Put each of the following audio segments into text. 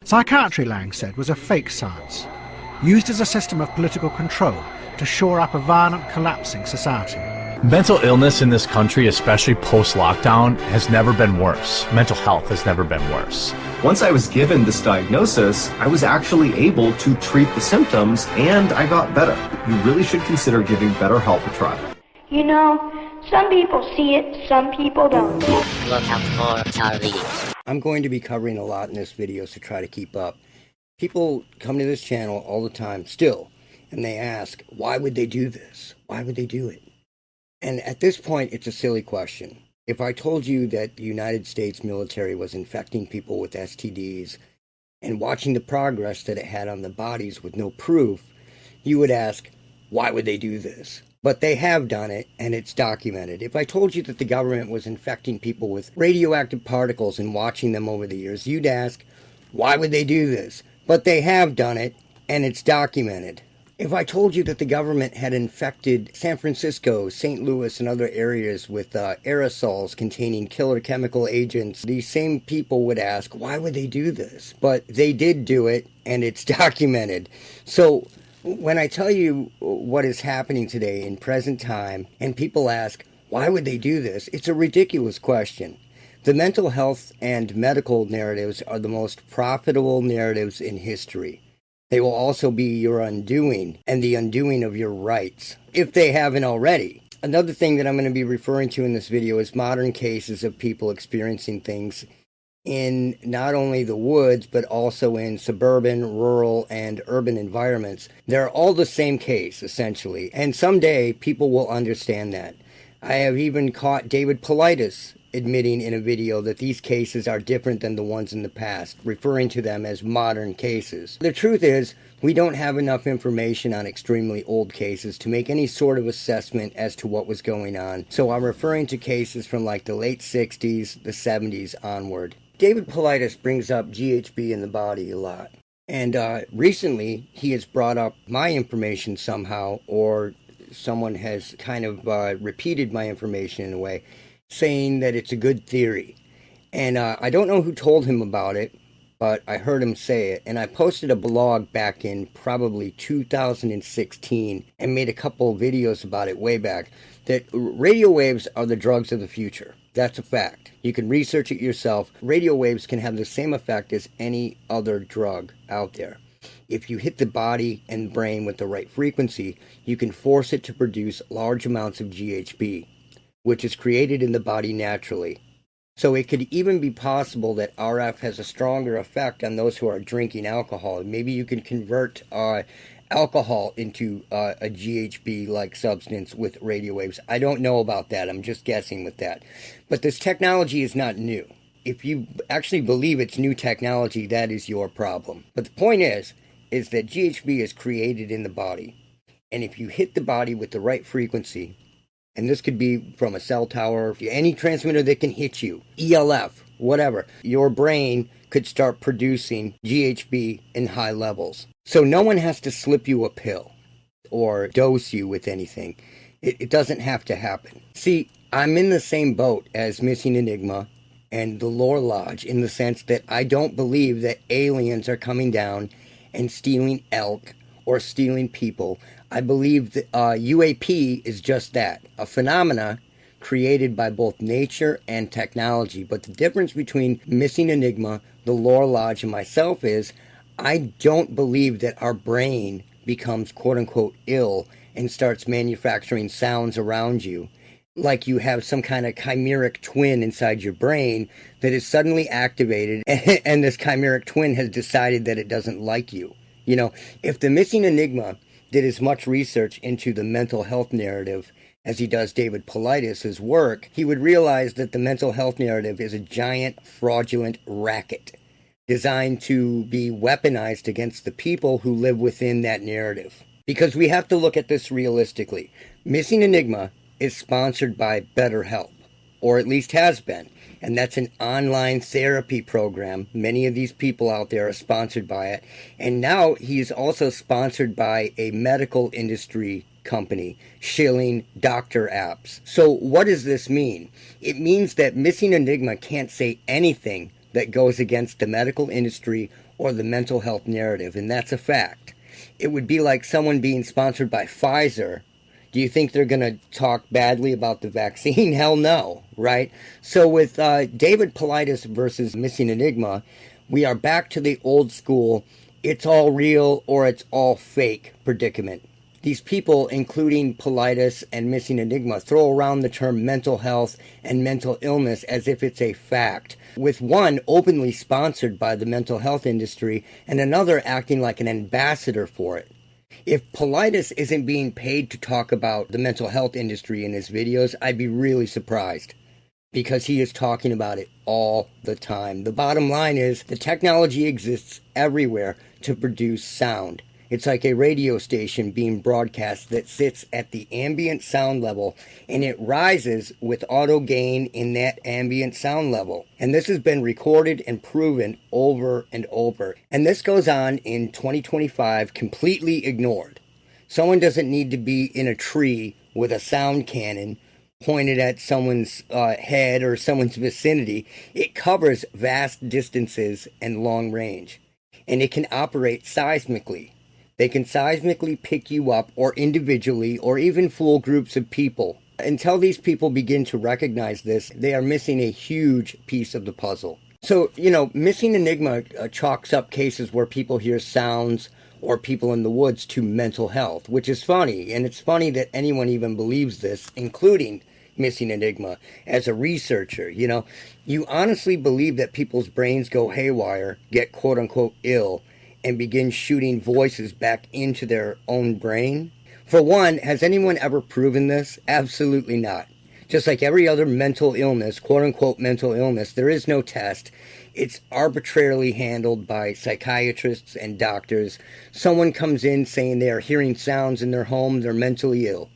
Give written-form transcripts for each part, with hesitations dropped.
Psychiatry, Lang said, was a fake science, used as a system of political control to shore up a violent, collapsing society. Mental illness in this country, especially post-lockdown, has never been worse. Mental health has never been worse. Once I was given this diagnosis, I was actually able to treat the symptoms, and I got better. You really should consider giving BetterHelp a try. You know, some people see it, some people don't. Look out for Paulides. I'm going to be covering a lot in this video, so try to keep up. People come to this channel all the time still, and they ask, why would they do this? Why would they do it? And at this point, it's a silly question. If I told you that the United States military was infecting people with STDs and watching the progress that it had on the bodies with no proof, you would ask, why would they do this? But they have done it, and it's documented. If I told you that the government was infecting people with radioactive particles and watching them over the years, you'd ask, why would they do this? But they have done it, and it's documented. If I told you that the government had infected San Francisco, St. Louis, and other areas with aerosols containing killer chemical agents, these same people would ask, why would they do this? But they did do it, and it's documented. So when I tell you what is happening today in present time, and people ask, why would they do this? It's a ridiculous question. The mental health and medical narratives are the most profitable narratives in history. They will also be your undoing and the undoing of your rights, if they haven't already. Another thing that I'm going to be referring to in this video is modern cases of people experiencing things in not only the woods, but also in suburban, rural, and urban environments. They're all the same case, essentially, and someday people will understand that. I have even caught David Paulides admitting in a video that these cases are different than the ones in the past, referring to them as modern cases. The truth is, we don't have enough information on extremely old cases to make any sort of assessment as to what was going on, so I'm referring to cases from like the late 60s, the 70s onward. David Paulides brings up GHB in the body a lot, and recently he has brought up my information somehow, or someone has kind of repeated my information in a way, saying that it's a good theory. And I don't know who told him about it, but I heard him say it. And I posted a blog back in probably 2016 and made a couple of videos about it way back, that radio waves are the drugs of the future. That's a fact. You can research it yourself. Radio waves can have the same effect as any other drug out there. If you hit the body and brain with the right frequency, you can force it to produce large amounts of GHB, which is created in the body naturally. So it could even be possible that RF has a stronger effect on those who are drinking alcohol. Maybe you can convert alcohol into a GHB-like substance with radio waves. I don't know about that. I'm just guessing with that. But this technology is not new. If you actually believe it's new technology, that is your problem. But the point is that GHB is created in the body. And if you hit the body with the right frequency, and this could be from a cell tower, any transmitter that can hit you, ELF, whatever, your brain could start producing GHB in high levels. So no one has to slip you a pill or dose you with anything. It doesn't have to happen. See, I'm in the same boat as Missing Enigma and the Lore Lodge, in the sense that I don't believe that aliens are coming down and stealing elk or stealing people. I believe that UAP is just that, a phenomena created by both nature and technology. But the difference between Missing Enigma, the Lore Lodge, and myself is I don't believe that our brain becomes quote-unquote ill and starts manufacturing sounds around you, like you have some kind of chimeric twin inside your brain that is suddenly activated, and this chimeric twin has decided that it doesn't like you. You know, if the Missing Enigma did as much research into the mental health narrative as he does David Paulides' work, he would realize that the mental health narrative is a giant fraudulent racket designed to be weaponized against the people who live within that narrative. Because we have to look at this realistically. Missing Enigma is sponsored by BetterHelp, or at least has been. And that's an online therapy program. Many of these people out there are sponsored by it. And now he's also sponsored by a medical industry company, shilling doctor apps. So what does this mean? It means that Missing Enigma can't say anything that goes against the medical industry or the mental health narrative, and that's a fact. It would be like someone being sponsored by Pfizer. Do you think they're going to talk badly about the vaccine? Hell no, right? So with David Paulides versus Missing Enigma, we are back to the old school, it's all real or it's all fake predicament. These people, including Paulides and Missing Enigma, throw around the term mental health and mental illness as if it's a fact, with one openly sponsored by the mental health industry and another acting like an ambassador for it. If Paulides isn't being paid to talk about the mental health industry in his videos, I'd be really surprised, because he is talking about it all the time. The bottom line is the technology exists everywhere to produce sound. It's like a radio station being broadcast that sits at the ambient sound level, and it rises with auto gain in that ambient sound level. And this has been recorded and proven over and over. And this goes on in 2025, completely ignored. Someone doesn't need to be in a tree with a sound cannon pointed at someone's head or someone's vicinity. It covers vast distances and long range. And it can operate seismically. They can seismically pick you up, or individually, or even fool groups of people. Until these people begin to recognize this, they are missing a huge piece of the puzzle. So, Missing Enigma chalks up cases where people hear sounds or people in the woods to mental health, which is funny. And it's funny that anyone even believes this, including Missing Enigma, as a researcher. You honestly believe that people's brains go haywire, get quote-unquote ill, and begin shooting voices back into their own brain? For one, has anyone ever proven this? Absolutely not. Just like every other mental illness, quote-unquote mental illness, there is no test. It's arbitrarily handled by psychiatrists and doctors. Someone comes in saying they are hearing sounds in their home, they're mentally ill.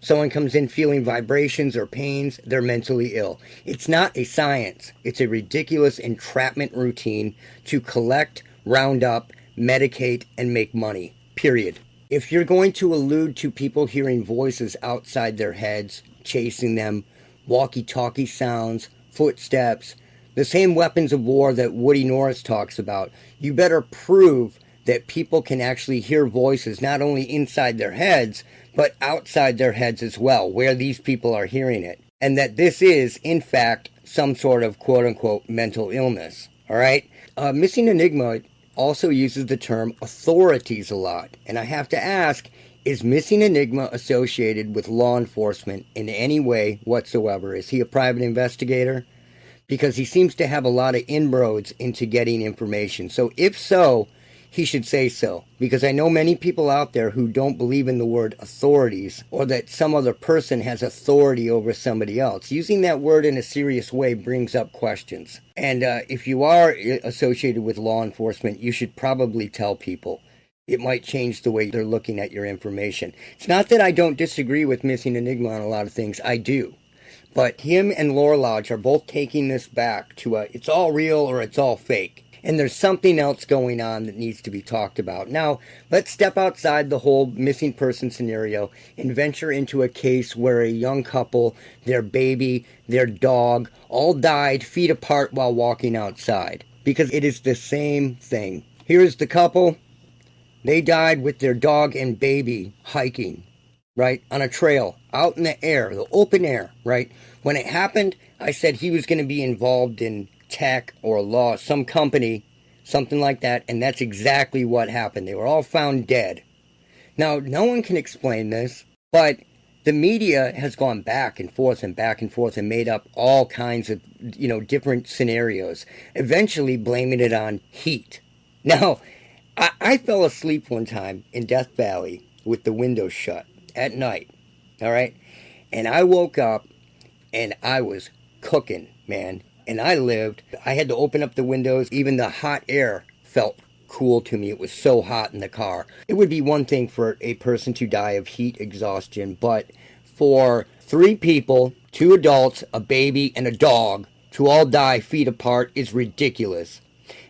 Someone comes in feeling vibrations or pains, they're mentally ill. It's not a science. It's a ridiculous entrapment routine to collect, round up, medicate, and make money. Period. If you're going to allude to people hearing voices outside their heads, chasing them, walkie-talkie sounds, footsteps, the same weapons of war that Woody Norris talks about, you better prove that people can actually hear voices not only inside their heads, but outside their heads as well, where these people are hearing it. And that this is, in fact, some sort of quote-unquote mental illness. All right? Missing Enigma also uses the term authorities a lot. And I have to ask, is Missing Enigma associated with law enforcement in any way whatsoever? Is he a private investigator? Because he seems to have a lot of inroads into getting information. So if so, he should say so. Because I know many people out there who don't believe in the word authorities, or that some other person has authority over somebody else. Using that word in a serious way brings up questions. And if you are associated with law enforcement, you should probably tell people. It might change the way they're looking at your information. It's not that I don't disagree with Missing Enigma on a lot of things. I do. But him and Laura Lodge are both taking this back to it's all real or it's all fake. And there's something else going on that needs to be talked about. Now, let's step outside the whole missing person scenario and venture into a case where a young couple, their baby, their dog, all died feet apart while walking outside. Because it is the same thing. Here's the couple. They died with their dog and baby hiking, right, on a trail, out in the air, the open air, right? When it happened, I said he was going to be involved in tech or law, some company, something like that, and that's exactly what happened. They were all found dead. Now, no one can explain this, but the media has gone back and forth and made up all kinds of, different scenarios, eventually blaming it on heat. Now, I fell asleep one time in Death Valley with the windows shut at night, all right? And I woke up and I was cooking, man. And I had to open up the windows. Even the hot air felt cool to me. It was so hot in the car. It would be one thing for a person to die of heat exhaustion, but for 3 people, 2 adults, a baby, and a dog to all die feet apart is ridiculous.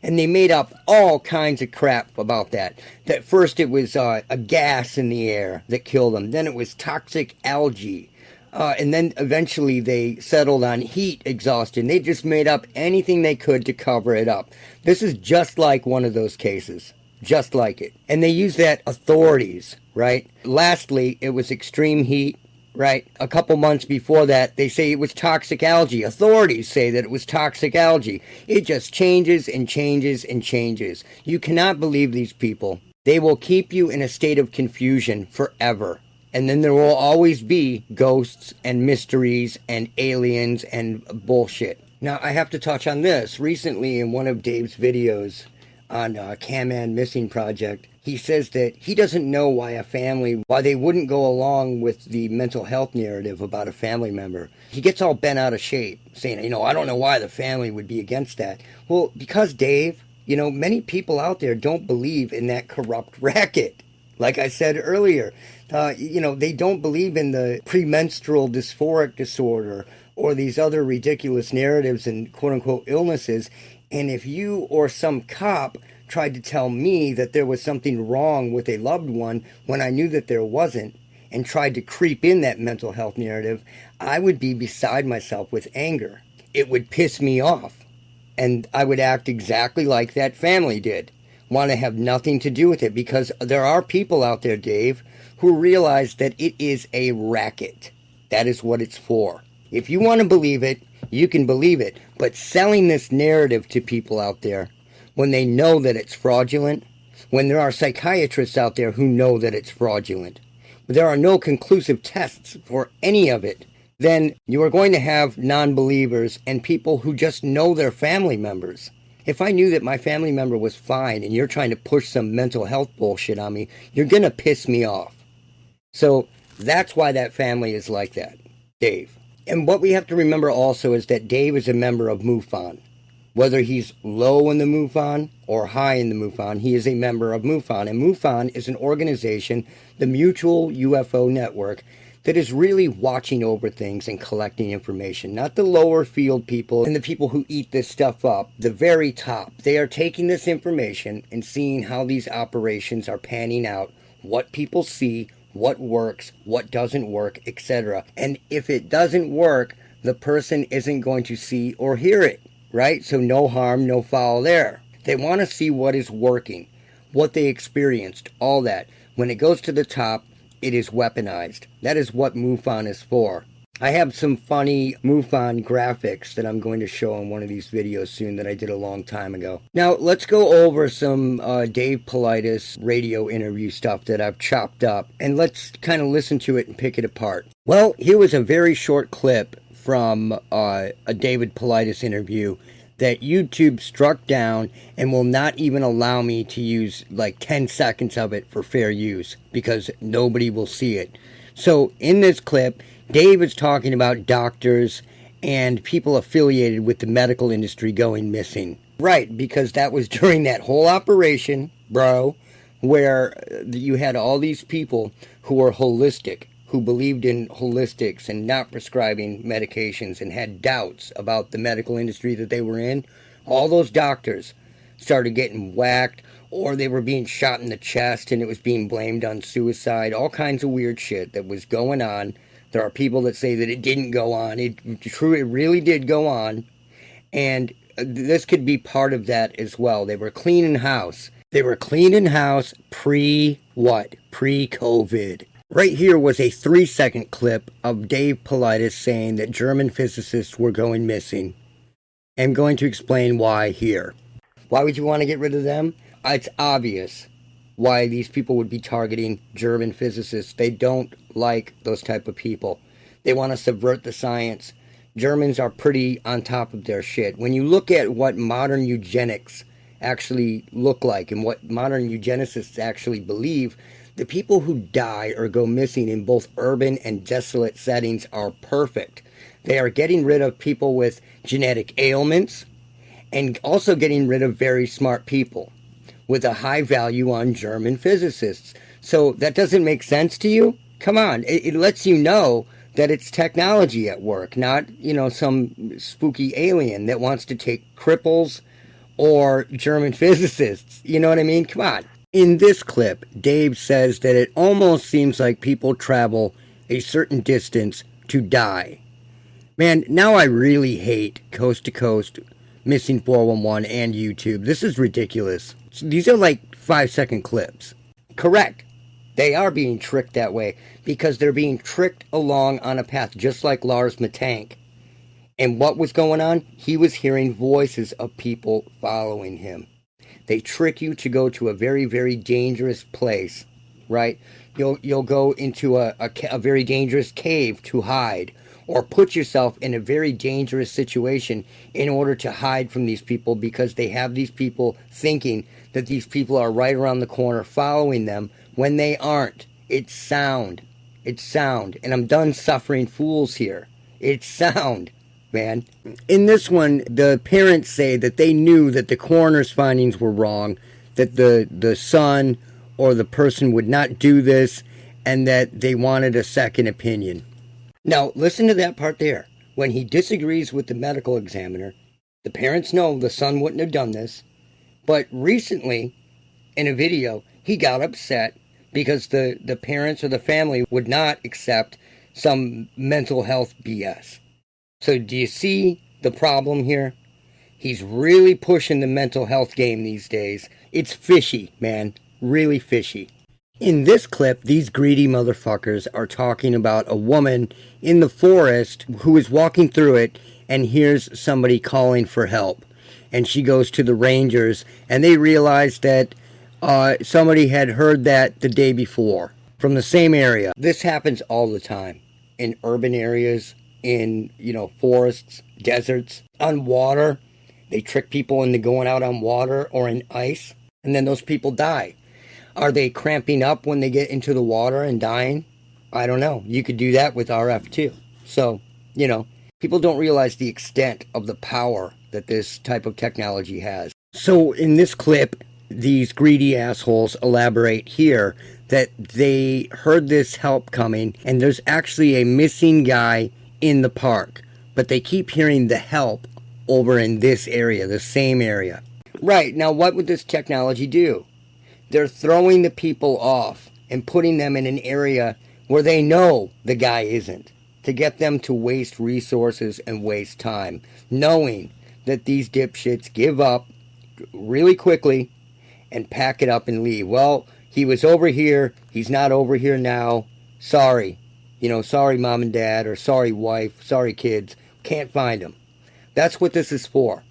And they made up all kinds of crap about that. That first it was a gas in the air that killed them. Then it was toxic algae. And then eventually they settled on heat exhaustion. They just made up anything they could to cover it up. This is just like one of those cases. Just like it. And they use that authorities, right? Lastly, it was extreme heat, right? A couple months before that, they say it was toxic algae. Authorities say that it was toxic algae. It just changes and changes and changes. You cannot believe these people. They will keep you in a state of confusion forever. And then there will always be ghosts and mysteries and aliens and bullshit. Now, I have to touch on this. Recently, in one of Dave's videos on Kaman Missing Project, he says that he doesn't know why they wouldn't go along with the mental health narrative about a family member. He gets all bent out of shape, saying, I don't know why the family would be against that. Well, because, Dave, many people out there don't believe in that corrupt racket. Like I said earlier, they don't believe in the premenstrual dysphoric disorder or these other ridiculous narratives and quote-unquote illnesses. And if you or some cop tried to tell me that there was something wrong with a loved one when I knew that there wasn't, and tried to creep in that mental health narrative, I would be beside myself with anger. It would piss me off. And I would act exactly like that family did. Want to have nothing to do with it, because there are people out there, Dave, who realize that it is a racket. That is what it's for. If you want to believe it, you can believe it. But selling this narrative to people out there, when they know that it's fraudulent, when there are psychiatrists out there who know that it's fraudulent, there are no conclusive tests for any of it, then you are going to have non-believers and people who just know their family members. If I knew that my family member was fine and you're trying to push some mental health bullshit on me, you're going to piss me off. So that's why that family is like that, Dave. And what we have to remember also is that Dave is a member of MUFON. Whether he's low in the MUFON or high in the MUFON, he is a member of MUFON. And MUFON is an organization, the Mutual UFO Network, that is really watching over things and collecting information. Not the lower field people and the people who eat this stuff up, the very top. They are taking this information and seeing how these operations are panning out, what people see, what works, what doesn't work, etc. And if it doesn't work, the person isn't going to see or hear it, right? So no harm, no foul there. They want to see what is working, what they experienced, all that. When it goes to the top, it is weaponized. That is what MUFON is for. I have some funny MUFON graphics that I'm going to show in one of these videos soon that I did a long time ago. Now, let's go over some Dave Paulides radio interview stuff that I've chopped up, and let's kind of listen to it and pick it apart. Well, here was a very short clip from a David Paulides interview that YouTube struck down and will not even allow me to use like 10 seconds of it for fair use because nobody will see it. So in this clip, Dave is talking about doctors and people affiliated with the medical industry going missing. Right, because that was during that whole operation, bro, where you had all these people who were holistic, who believed in holistics and not prescribing medications and had doubts about the medical industry that they were in. All those doctors started getting whacked, or they were being shot in the chest and it was being blamed on suicide. All kinds of weird shit that was going on. There are people that say that it didn't go on. It really did go on. And this could be part of that as well. They were cleaning house. They were cleaning house pre-what? Pre-COVID. Right here was a 3-second clip of Dave Paulides saying that German physicists were going missing. I'm going to explain why here. Why would you want to get rid of them? It's obvious why these people would be targeting German physicists. They don't like those type of people. They want to subvert the science. Germans are pretty on top of their shit. When you look at what modern eugenics actually look like and what modern eugenicists actually believe, the people who die or go missing in both urban and desolate settings are perfect. They are getting rid of people with genetic ailments and also getting rid of very smart people with a high value on German physicists. So that doesn't make sense to you? Come on, it lets you know that it's technology at work, not, some spooky alien that wants to take cripples or German physicists. You know what I mean? Come on. In this clip, Dave says that it almost seems like people travel a certain distance to die. Man, now I really hate Coast to Coast, Missing 411, and YouTube. This is ridiculous. These are like 5-second clips. Correct. They are being tricked that way because they're being tricked along on a path, just like Lars Matank. And what was going on? He was hearing voices of people following him. They trick you to go to a very, very dangerous place, right? You'll go into a very dangerous cave to hide, or put yourself in a very dangerous situation in order to hide from these people, because they have these people thinking that these people are right around the corner following them when they aren't. It's sound. It's sound. And I'm done suffering fools here. It's sound, man. In this one, the parents say that they knew that the coroner's findings were wrong, that the son or the person would not do this, and that they wanted a second opinion. Now, listen to that part there. When he disagrees with the medical examiner, the parents know the son wouldn't have done this, but recently, in a video, he got upset because the parents or the family would not accept some mental health BS. So do you see the problem here? He's really pushing the mental health game these days. It's fishy, man. Really fishy. In this clip, these greedy motherfuckers are talking about a woman in the forest who is walking through it and hears somebody calling for help. And she goes to the rangers, and they realize that somebody had heard that the day before from the same area. This happens all the time in urban areas, in, forests, deserts, on water. They trick people into going out on water or in ice, and then those people die. Are they cramping up when they get into the water and dying? I don't know. You could do that with RF too. So, people don't realize the extent of the power that this type of technology has. So in this clip, these greedy assholes elaborate here that they heard this help coming, and there's actually a missing guy in the park, but they keep hearing the help over in this area, the same area. Right, now what would this technology do? They're throwing the people off and putting them in an area where they know the guy isn't, to get them to waste resources and waste time, knowing that these dipshits give up really quickly and pack it up and leave. Well, he was over here, he's not over here now, sorry. Sorry mom and dad, or sorry wife, sorry kids, can't find him. That's what this is for.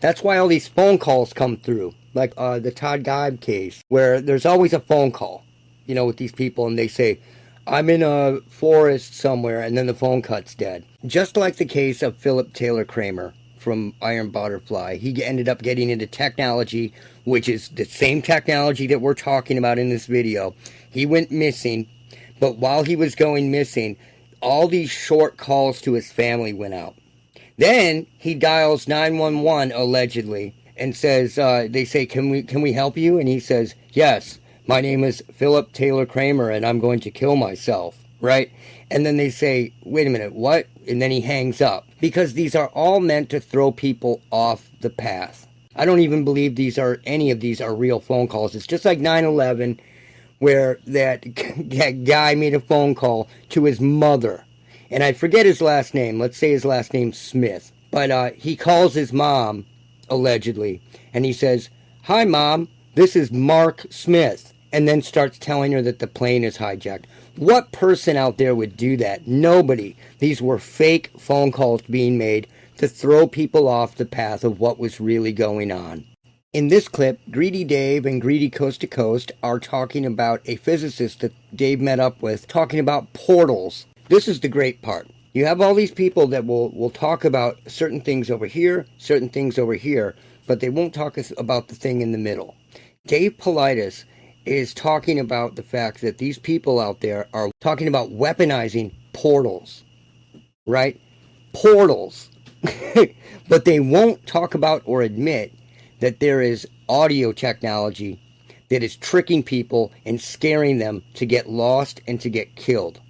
That's why all these phone calls come through, like the Todd Geib case, where there's always a phone call, with these people, and they say, I'm in a forest somewhere, and then the phone cuts dead. Just like the case of Philip Taylor Kramer from Iron Butterfly, he ended up getting into technology, which is the same technology that we're talking about in this video. He went missing, but while he was going missing, all these short calls to his family went out. Then he dials 911 allegedly and says, they say, can we help you? And he says, yes, my name is Philip Taylor Kramer and I'm going to kill myself, right? And then they say, wait a minute, what? And then he hangs up, because these are all meant to throw people off the path. I don't even believe any of these are real phone calls. It's just like 9/11, where that guy made a phone call to his mother. And I forget his last name. Let's say his last name's Smith. But he calls his mom, allegedly, and he says, hi, Mom, this is Mark Smith, and then starts telling her that the plane is hijacked. What person out there would do that? Nobody. These were fake phone calls being made to throw people off the path of what was really going on. In this clip, Greedy Dave and Greedy Coast to Coast are talking about a physicist that Dave met up with, talking about portals. This is the great part. You have all these people that will talk about certain things over here, certain things over here, but they won't talk about the thing in the middle. Dave Paulides is talking about the fact that these people out there are talking about weaponizing portals, right? Portals. But they won't talk about or admit that there is audio technology that is tricking people and scaring them to get lost and to get killed.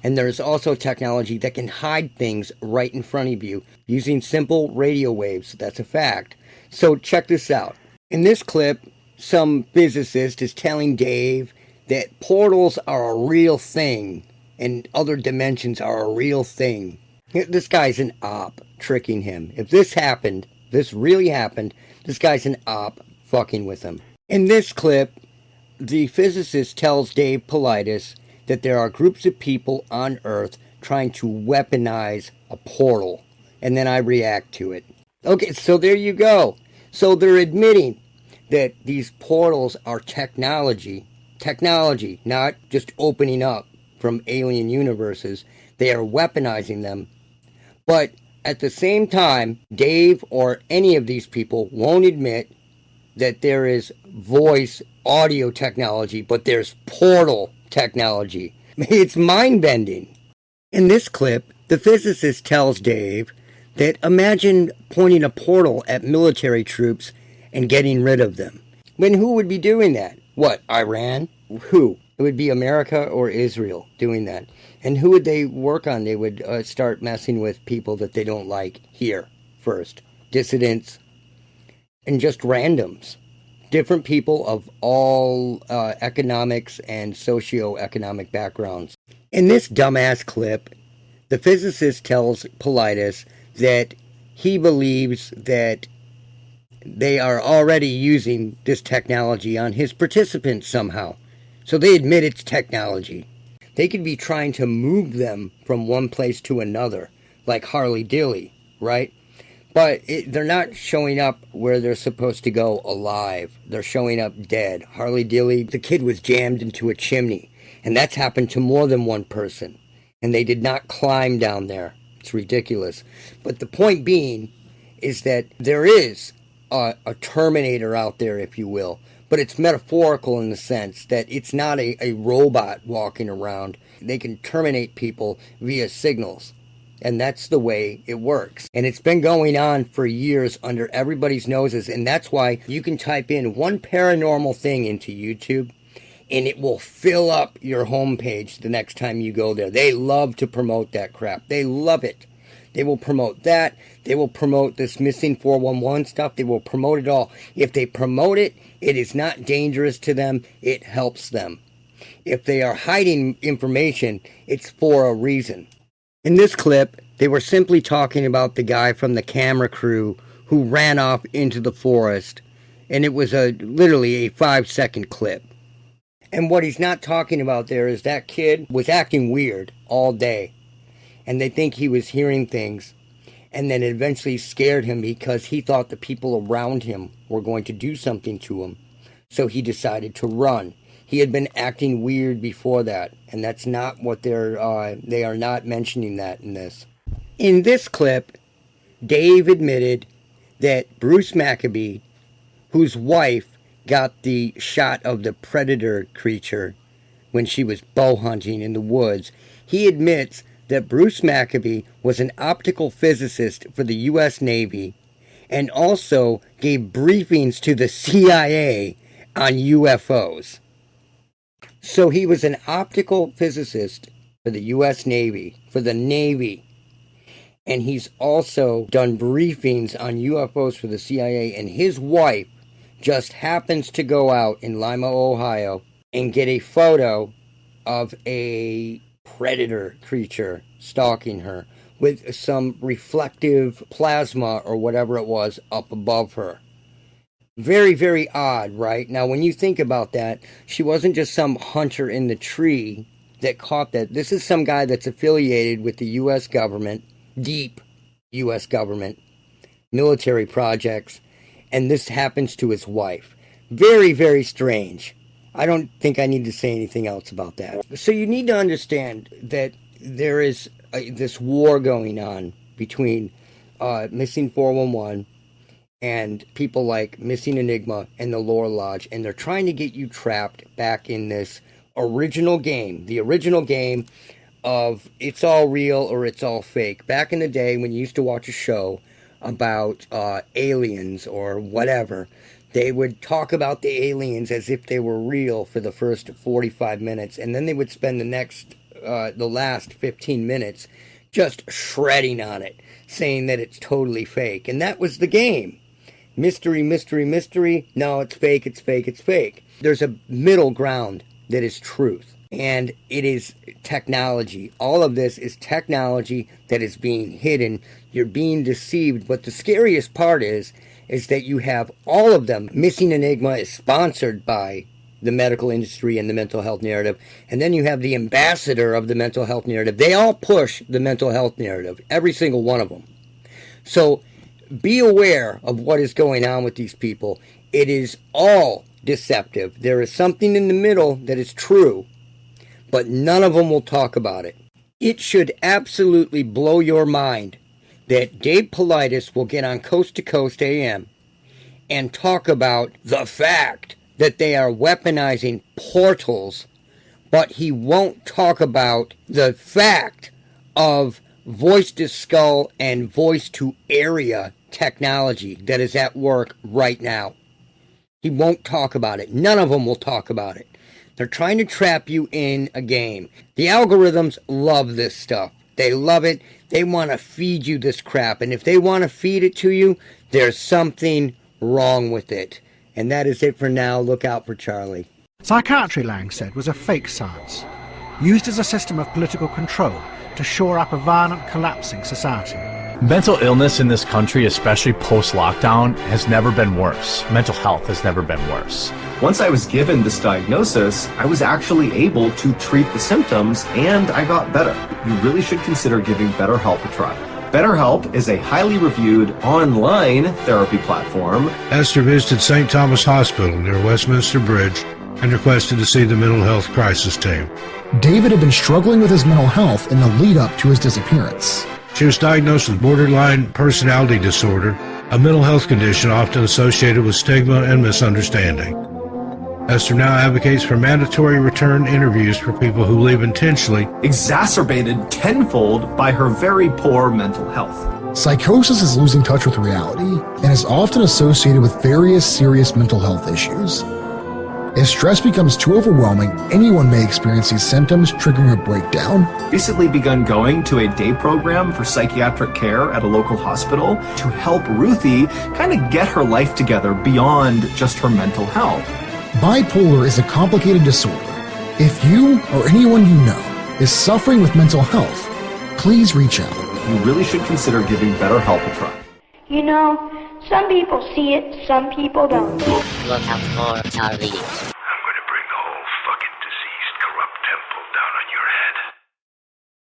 And there's also technology that can hide things right in front of you using simple radio waves. That's a fact. So check this out. In this clip, some physicist is telling Dave that portals are a real thing. and other dimensions are a real thing. This guy's an op tricking him. If this happened, this really happened, this guy's an op fucking with him. In this clip, the physicist tells Dave Paulides that there are groups of people on Earth trying to weaponize a portal, and then I react to it. Okay, so there you go. So they're admitting that these portals are technology, not just opening up from alien universes. They are weaponizing them. But at the same time, Dave or any of these people won't admit that there is voice audio technology, but there's portal technology. It's mind-bending. In this clip, the physicist tells Dave that imagine pointing a portal at military troops and getting rid of them. When who would be doing that? What, Iran? Who? It would be America or Israel doing that. And who would they work on? They would start messing with people that they don't like here first. Dissidents and just randoms. Different people of all economics and socio-economic backgrounds. In this dumbass clip, the physicist tells Paulides that he believes that they are already using this technology on his participants somehow. So they admit it's technology. They could be trying to move them from one place to another, like Harley Dilly, right? But they're not showing up where they're supposed to go alive. They're showing up dead. Harley Dilly, the kid was jammed into a chimney. And that's happened to more than one person. And they did not climb down there. It's ridiculous. But the point being is that there is a Terminator out there, if you will. But it's metaphorical in the sense that it's not a robot walking around. They can terminate people via signals. And that's the way it works. And it's been going on for years under everybody's noses. And that's why you can type in one paranormal thing into YouTube and it will fill up your homepage the next time you go there. They love to promote that crap. They love it. They will promote that. They will promote this missing 411 stuff. They will promote it all. If they promote it, it is not dangerous to them. It helps them. If they are hiding information, it's for a reason. In this clip, they were simply talking about the guy from the camera crew who ran off into the forest. And it was literally a 5-second clip. And what he's not talking about there is that kid was acting weird all day. And they think he was hearing things. And then it eventually scared him because he thought the people around him were going to do something to him. So he decided to run. He had been acting weird before that. And that's not what they are not mentioning that in this. In this clip, Dave admitted that Bruce Maccabee, whose wife got the shot of the predator creature when she was bow hunting in the woods, he admits that Bruce Maccabee was an optical physicist for the U.S. Navy and also gave briefings to the CIA on UFOs. So he was an optical physicist for the U.S. Navy, for the Navy, and he's also done briefings on UFOs for the CIA, and his wife just happens to go out in Lima, Ohio, and get a photo of a predator creature stalking her with some reflective plasma or whatever it was up above her. Very, very odd, right? Now, when you think about that, she wasn't just some hunter in the tree that caught that. This is some guy that's affiliated with the U.S. government, deep U.S. government, military projects, and this happens to his wife. Very, very strange. I don't think I need to say anything else about that. So you need to understand that there is this war going on between Missing 411 and people like Missing Enigma and the Lore Lodge, and they're trying to get you trapped back in this original game. The original game of it's all real or it's all fake. Back in the day when you used to watch a show about aliens or whatever, they would talk about the aliens as if they were real for the first 45 minutes, and then they would spend the last 15 minutes just shredding on it, saying that it's totally fake. And that was the game. Mystery, mystery, mystery. No, it's fake, it's fake, it's fake. There's a middle ground that is truth. And it is technology. All of this is technology that is being hidden. You're being deceived. But the scariest part is that you have all of them. Missing Enigma is sponsored by the medical industry and the mental health narrative. And then you have the ambassador of the mental health narrative. They all push the mental health narrative, every single one of them. So be aware of what is going on with these people. It is all deceptive. There is something in the middle that is true, but none of them will talk about it. It should absolutely blow your mind that Dave Paulides will get on Coast to Coast AM and talk about the fact that they are weaponizing portals, but he won't talk about the fact of voice to skull and voice to area technology that is at work right now. He won't talk about it. None of them will talk about it. They're trying to trap you in a game. The algorithms love this stuff. They love it. They want to feed you this crap. And if they want to feed it to you, there's something wrong with it. And that is it for now. Look out for Charlie. Psychiatry, Lang said, was a fake science, used as a system of political control to shore up a violent, collapsing society. Mental illness in this country, especially post-lockdown, has never been worse. Mental health has never been worse. Once I was given this diagnosis, I was actually able to treat the symptoms and I got better. You really should consider giving BetterHelp a try. BetterHelp is a highly reviewed online therapy platform. Esther visited St. Thomas Hospital near Westminster Bridge and requested to see the mental health crisis team. David had been struggling with his mental health in the lead up to his disappearance. She was diagnosed with borderline personality disorder, a mental health condition often associated with stigma and misunderstanding. Esther now advocates for mandatory return interviews for people who leave intentionally, Exacerbated tenfold by her very poor mental health. Psychosis is losing touch with reality and is often associated with various serious mental health issues. If stress becomes too overwhelming, anyone may experience these symptoms, triggering a breakdown. Recently begun going to a day program for psychiatric care at a local hospital to help Ruthie kind of get her life together beyond just her mental health. Bipolar is a complicated disorder. If you or anyone you know is suffering with mental health, please reach out. You really should consider giving BetterHelp a try. You know, some people see it, some people don't. Look out for Paulides.